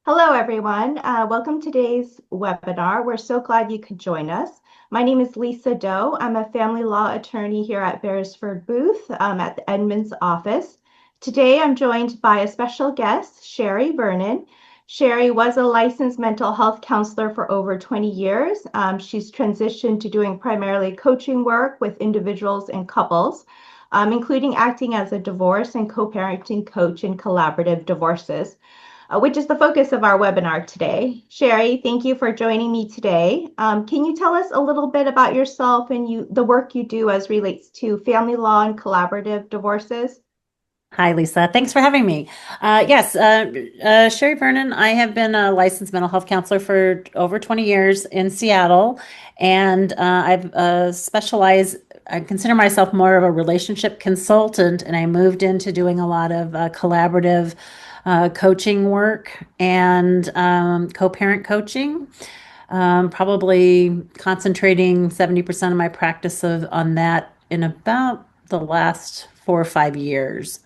Hello, everyone. Welcome to today's webinar. We're so glad you could join us. My name is Lisa Doe. I'm a family law attorney here at Beresford Booth at the Edmonds office. Today, I'm joined by a special guest, Sheri Vernon. Sheri was a licensed mental health counselor for over 20 years. She's transitioned to doing primarily coaching work with individuals and couples, including acting as a divorce and co-parenting coach in collaborative divorces, which is the focus of our webinar today. Sheri, thank you for joining me today. Can you tell us a little bit about yourself and the work you do as relates to family law and collaborative divorces? Hi, Lisa. Thanks for having me. Yes, Sheri Vernon. I have been a licensed mental health counselor for over 20 years in Seattle, and I've specialized. I consider myself more of a relationship consultant, and I moved into doing a lot of collaborative coaching work and co-parent coaching. Probably concentrating 70% of my practice on that in about the last 4 or 5 years.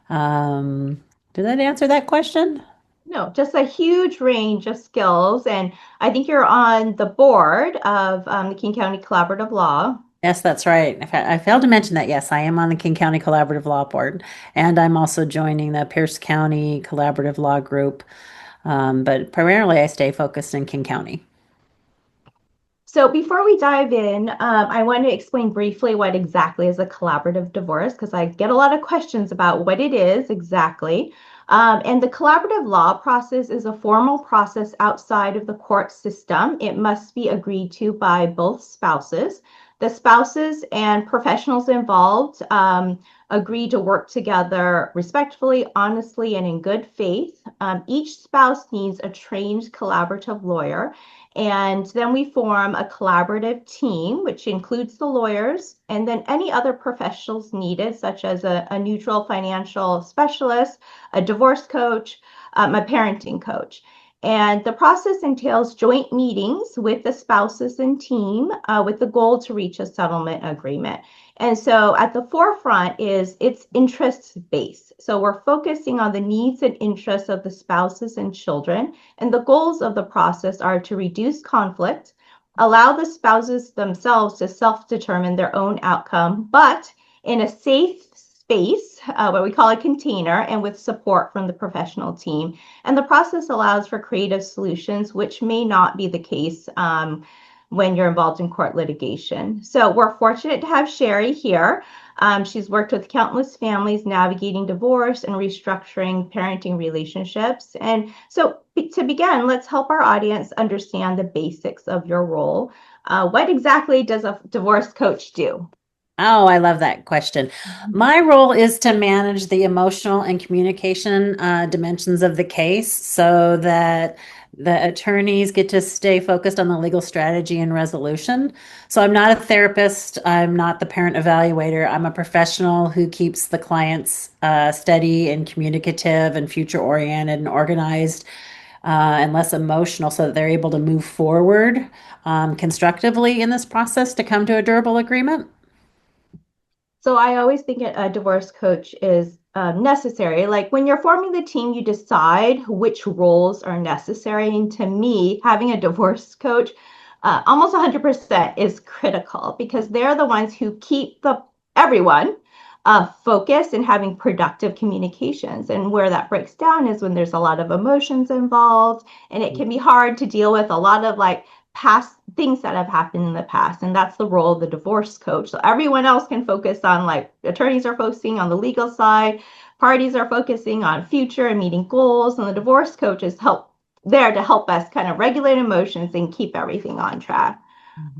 Um, did that answer that question? No, just a huge range of skills. And I think you're on the board of the King County Collaborative Law. Yes, that's right. I failed to mention that. Yes, I am on the King County Collaborative Law Board, and I'm also joining the Pierce County Collaborative Law Group. But primarily, I stay focused in King County. So before we dive in, I want to explain briefly what exactly is a collaborative divorce because I get a lot of questions about what it is exactly. And the collaborative law process is a formal process outside of the court system. It must be agreed to by both spouses. The spouses and professionals involved agree to work together respectfully, honestly, and in good faith. Each spouse needs a trained collaborative lawyer, and then we form a collaborative team, which includes the lawyers and then any other professionals needed, such as a neutral financial specialist, a divorce coach, a parenting coach. And the process entails joint meetings with the spouses and team with the goal to reach a settlement agreement. And so at the forefront is it's interest based. So we're focusing on the needs and interests of the spouses and children. And the goals of the process are to reduce conflict, allow the spouses themselves to self determine their own outcome, but in a safe space, what we call a container, and with support from the professional team. And the process allows for creative solutions, which may not be the case when you're involved in court litigation. So we're fortunate to have Sheri here. She's worked with countless families navigating divorce and restructuring parenting relationships. And so to begin, let's help our audience understand the basics of your role. What exactly does a divorce coach do? Oh, I love that question. My role is to manage the emotional and communication dimensions of the case so that the attorneys get to stay focused on the legal strategy and resolution. So I'm not a therapist. I'm not the parent evaluator. I'm a professional who keeps the clients steady and communicative and future oriented and organized and less emotional so that they're able to move forward constructively in this process to come to a durable agreement. So I always think a divorce coach is necessary. Like when you're forming the team, you decide which roles are necessary. And to me, having a divorce coach almost 100% is critical because they're the ones who keep the everyone focused and having productive communications. And where that breaks down is when there's a lot of emotions involved, and it can be hard to deal with a lot of like past things that have happened in the past. And that's the role of the divorce coach. So everyone else can focus on, like, attorneys are focusing on the legal side, parties are focusing on future and meeting goals, and the divorce coach is there to help us kind of regulate emotions and keep everything on track.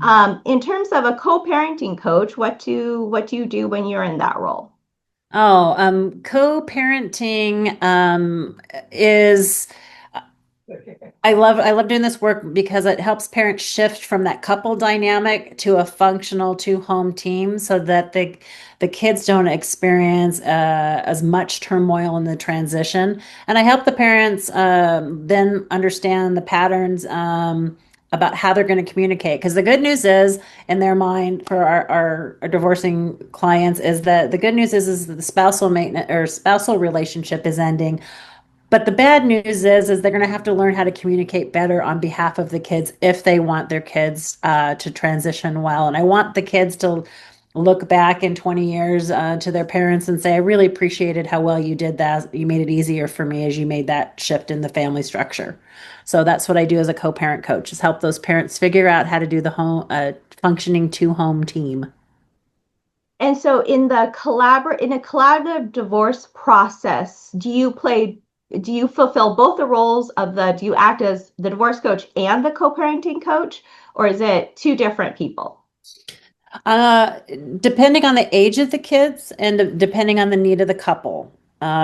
Mhm. In terms of a co-parenting coach, what do you do when you're in that role? Oh, co-parenting is I love doing this work because it helps parents shift from that couple dynamic to a functional two-home team so that the kids don't experience as much turmoil in the transition. And I help the parents then understand the patterns about how they're going to communicate. Because the good news is, in their mind, for our divorcing clients, is that the good news is that the spousal maintenance or spousal relationship is ending, But the bad news is they're going to have to learn how to communicate better on behalf of the kids if they want their kids to transition well. And I want the kids to look back in 20 years to their parents and say, I really appreciated how well you did that. You made it easier for me as you made that shift in the family structure. So that's what I do as a co-parent coach, is help those parents figure out how to do the home functioning two-home team. And so in a collaborative divorce process, do you fulfill both the roles of do you act as the divorce coach and the co-parenting coach, or is it two different people? Uh, Depending on the age of the kids and depending on the need of the couple.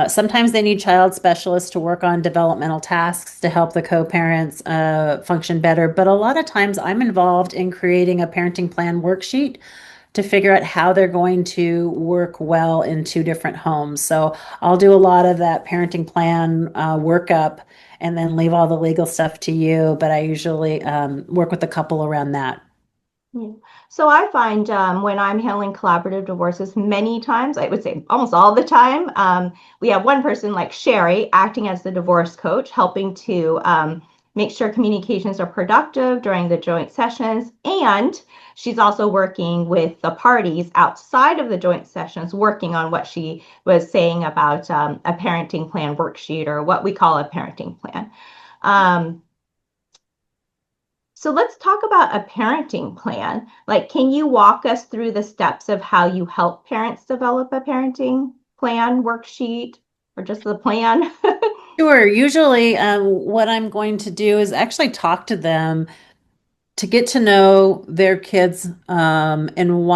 Sometimes they need child specialists to work on developmental tasks to help the co-parents function better. But a lot of times I'm involved in creating a parenting plan worksheet to figure out how they're going to work well in two different homes. So I'll do a lot of that parenting plan workup and then leave all the legal stuff to you. But I usually work with the couple around that. Yeah. So I find when I'm handling collaborative divorces, many times, I would say almost all the time, we have one person like Sheri acting as the divorce coach, helping to make sure communications are productive during the joint sessions. And she's also working with the parties outside of the joint sessions, working on what she was saying about a parenting plan worksheet, or what we call a parenting plan. Um, so let's talk about a parenting plan. Like, can you walk us through the steps of how you help parents develop a parenting plan worksheet, or just the plan? Sure. Usually, what I'm going to do is actually talk to them to get to know their kids and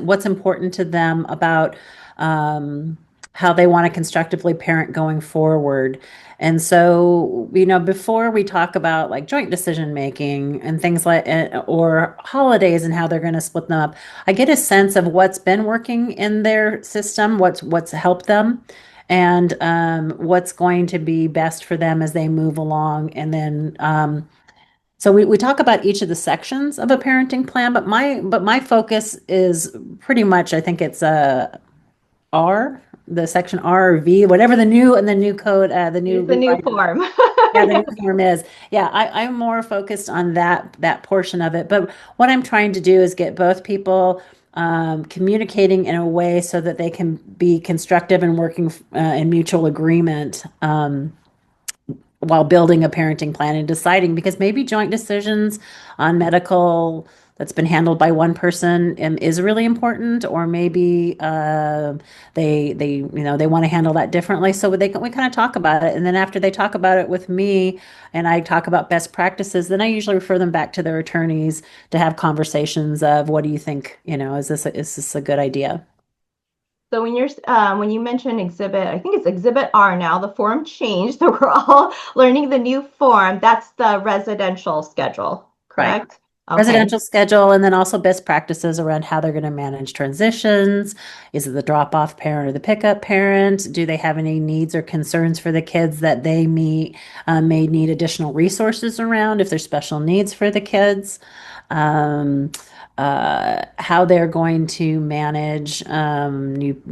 what's important to them about um, how they want to constructively parent going forward. And so, before we talk about like joint decision making and things like or holidays and how they're going to split them up, I get a sense of what's been working in their system, what's helped them. And what's going to be best for them as they move along. And then so we talk about each of the sections of a parenting plan, but my focus is pretty much, I think it's R, the section R or V, whatever the new and the new code, the new Use the new revised, form. yeah, the new form is. Yeah, I'm more focused on that portion of it. But what I'm trying to do is get both people communicating in a way so that they can be constructive and working in mutual agreement. While building a parenting plan and deciding, because maybe joint decisions on medical that's been handled by one person is really important, or maybe they want to handle that differently. So we kind of talk about it, and then after they talk about it with me, and I talk about best practices, then I usually refer them back to their attorneys to have conversations of what do you think? Is this a good idea? So when you mention exhibit, I think it's exhibit R now, the form changed. So we're all learning the new form. That's the residential schedule, Right. correct? Okay. Residential schedule, and then also best practices around how they're going to manage transitions. Is it the drop off parent or the pickup parent? Do they have any needs or concerns for the kids that they may need additional resources around if there's special needs for the kids? Um, how they're going to manage new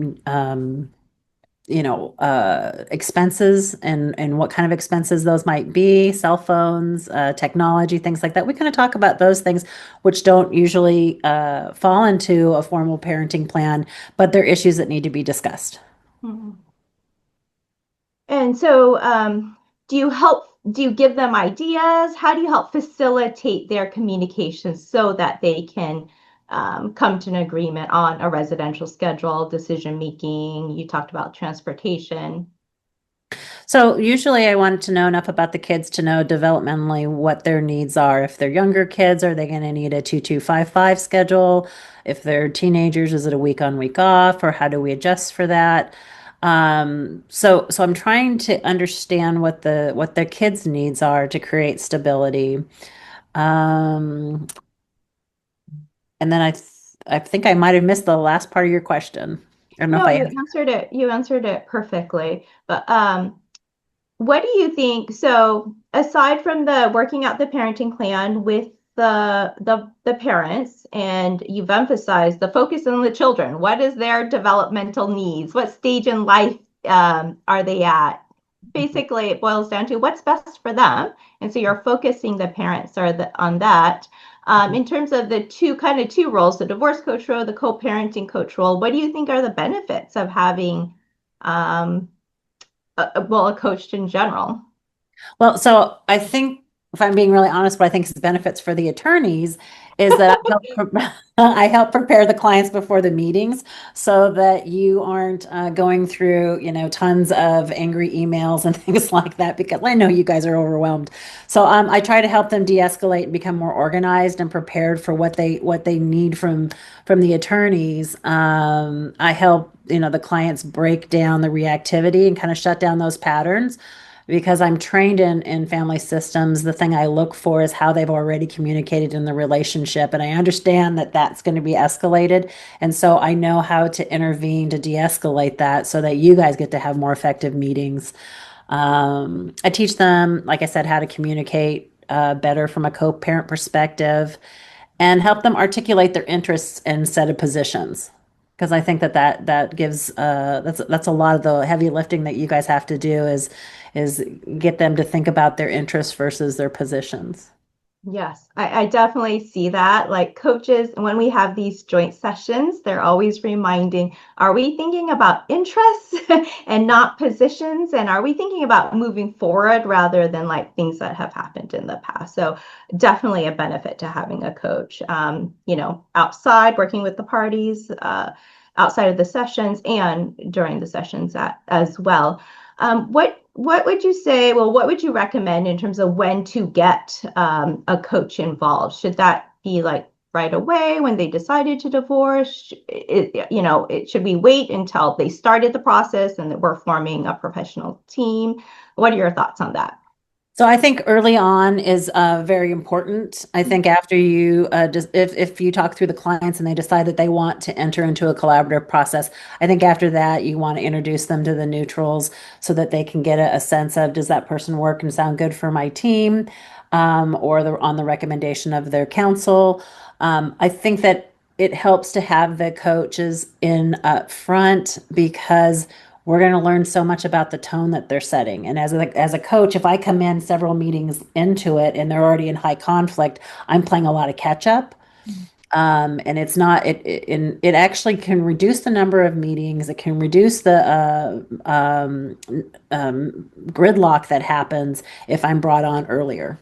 expenses and what kind of expenses those might be, cell phones, technology, things like that. We kind of talk about those things, which don't usually fall into a formal parenting plan, but they're issues that need to be discussed. Mhm. And so, do you give them ideas? How do you help facilitate their communication so that they can come to an agreement on a residential schedule, decision making? You talked about transportation. So usually I wanted to know enough about the kids to know developmentally what their needs are. If they're younger kids, are they going to need a 2255 schedule? If they're teenagers, is it a week on, week off, or how do we adjust for that? So I'm trying to understand what the kids' needs are to create stability. Um, and then I think I might have missed the last part of your question. I don't know if No, I you answered. answered it. You answered it perfectly. But what do you think? So, aside from the working out the parenting plan with the parents, and you've emphasized the focus on the children. What is their developmental needs? What stage in life are they at? basically it boils down to what's best for them. And so you're focusing the parents on that. In terms of the two roles, the divorce coach role, the co-parenting coach role, what do you think are the benefits of having um, a coach in general? Well, so I think if I'm being really honest, what I think is benefits for the attorneys is that I help prepare the clients before the meetings so that you aren't going through, tons of angry emails and things like that because I know you guys are overwhelmed. So I try to help them de-escalate and become more organized and prepared for what they need from the attorneys. I help, the clients break down the reactivity and kind of shut down those patterns because I'm trained in family systems. The thing I look for is how they've already communicated in the relationship. And I understand that that's going to be escalated. And so I know how to intervene to de escalate that so that you guys get to have more effective meetings. I teach them, like I said, how to communicate better from a co parent perspective and help them articulate their interests and set of positions. Because I think that gives that's a lot of the heavy lifting that you guys have to do is get them to think about their interests versus their positions. Yes, I definitely see that. Like coaches, when we have these joint sessions, they're always reminding, are we thinking about interests and not positions? And are we thinking about moving forward rather than like things that have happened in the past? So definitely a benefit to having a coach, outside working with the parties, outside of the sessions and during the sessions as well. What would you say? Well, what would you recommend in terms of when to get a coach involved? Should that be like right away when they decided to divorce? Should we wait until they started the process and that we're forming a professional team? What are your thoughts on that? So I think early on is very important. I think after you just if you talk through the clients and they decide that they want to enter into a collaborative process, I think after that you want to introduce them to the neutrals so that they can get a sense of does that person work and sound good for my team, or on the recommendation of their counsel. I think that it helps to have the coaches in up front because we're going to learn so much about the tone that they're setting. And as a coach, if I come in several meetings into it and they're already in high conflict, I'm playing a lot of catch up. And it's not it actually can reduce the number of meetings. It can reduce the gridlock that happens if I'm brought on earlier.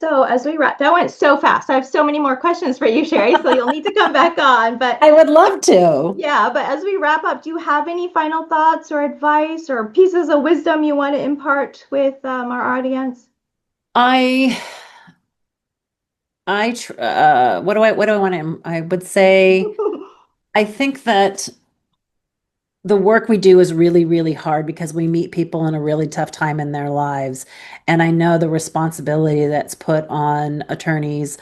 So as we wrap, that went so fast. I have so many more questions for you, Sheri. So you'll need to come back on. But I would love to. yeah, but as we wrap up, do you have any final thoughts or advice or pieces of wisdom you want to impart with our audience? I what do I want to I would say I think that the work we do is really, really hard because we meet people in a really tough time in their lives. And I know the responsibility that's put on attorneys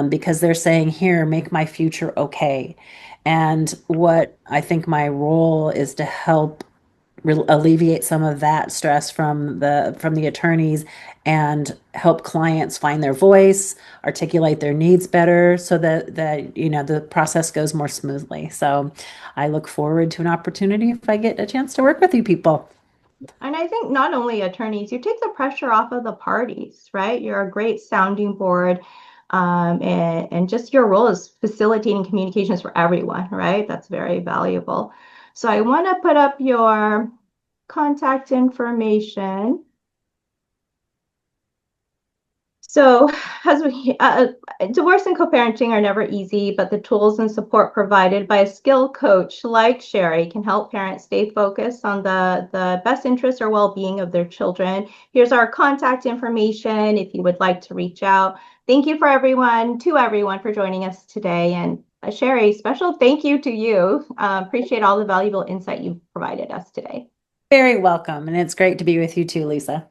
because they're saying, here, make my future okay. And what I think my role is to help alleviate some of that stress from the attorneys and help clients find their voice, articulate their needs better so that the process goes more smoothly. So I look forward to an opportunity if I get a chance to work with you people. And I think not only attorneys, you take the pressure off of the parties, right? You're a great sounding board. And just your role is facilitating communications for everyone, right? That's very valuable. So I want to put up your contact information. So, as we, divorce and co-parenting are never easy, but the tools and support provided by a skilled coach like Sheri can help parents stay focused on the best interest or well-being of their children. Here's our contact information if you would like to reach out. Thank you to everyone for joining us today. And Sheri, special thank you to you. Appreciate all the valuable insight you've provided us today. Very welcome. And it's great to be with you too, Lisa.